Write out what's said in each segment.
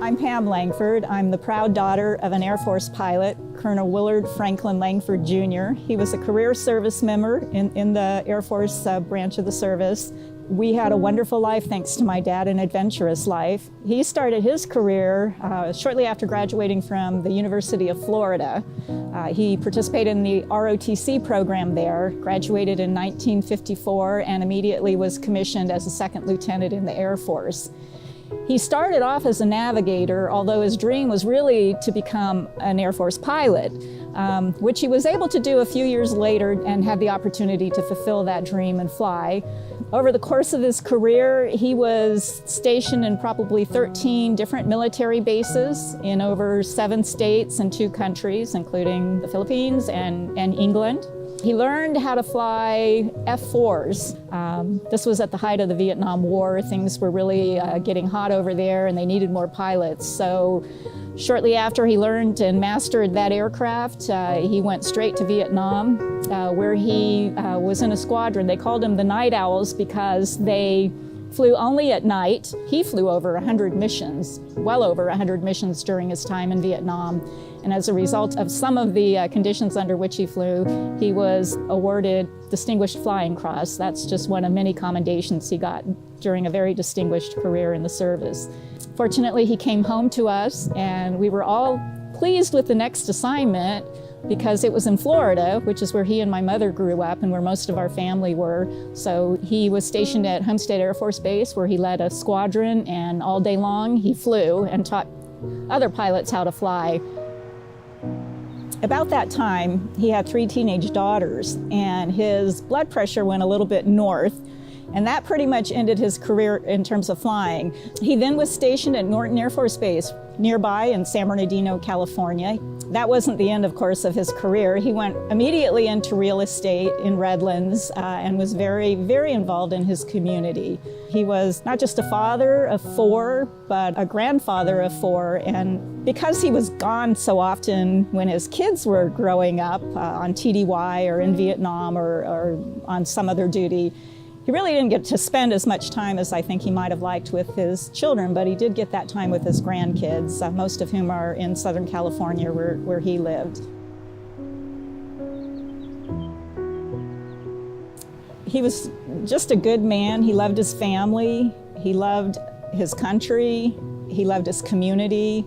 I'm Pam Langford. I'm the proud daughter of an Air Force pilot, Colonel Willard Franklin Langford Jr. He was a career service member in the Air Force branch of the service. We had a wonderful life thanks to my dad, an adventurous life. He started his career shortly after graduating from the University of Florida. He participated in the ROTC program there, graduated in 1954, and immediately was commissioned as a second lieutenant in the Air Force. He started off as a navigator, although his dream was really to become an Air Force pilot, which he was able to do a few years later and had the opportunity to fulfill that dream and fly. Over the course of his career, he was stationed in probably 13 different military bases in over 7 states and 2 countries, including the Philippines and England. He learned how to fly F-4s. This was at the height of the Vietnam War. Things were really getting hot over there and they needed more pilots. So shortly after he learned and mastered that aircraft, he went straight to Vietnam, where he was in a squadron. They called him the Night Owls because they flew only at night. He flew over 100 missions, well over 100 missions during his time in Vietnam. And as a result of some of the conditions under which he flew, he was awarded Distinguished Flying Cross. That's just one of many commendations he got during a very distinguished career in the service. Fortunately, he came home to us, and we were all pleased with the next assignment because it was in Florida, which is where he and my mother grew up and where most of our family were. So he was stationed at Homestead Air Force Base, where he led a squadron, and all day long he flew and taught other pilots how to fly. About that time, he had 3 teenage daughters, and his blood pressure went a little bit north, and that pretty much ended his career in terms of flying. He then was stationed at Norton Air Force Base, nearby in San Bernardino, California. That wasn't the end, of course, of his career. He went immediately into real estate in Redlands and was very, very involved in his community. He was not just a father of 4, but a grandfather of 4. And because he was gone so often when his kids were growing up on TDY or in Vietnam or on some other duty, he really didn't get to spend as much time as I think he might have liked with his children, but he did get that time with his grandkids, most of whom are in Southern California where he lived. He was just a good man. He loved his family. He loved his country. He loved his community.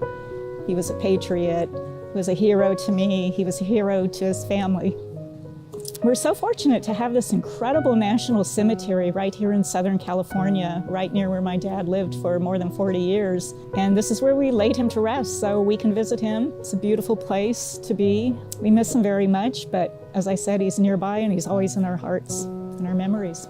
He was a patriot. He was a hero to me. He was a hero to his family. We're so fortunate to have this incredible national cemetery right here in Southern California, right near where my dad lived for more than 40 years. And this is where we laid him to rest, so we can visit him. It's a beautiful place to be. We miss him very much, but as I said, he's nearby and he's always in our hearts and our memories.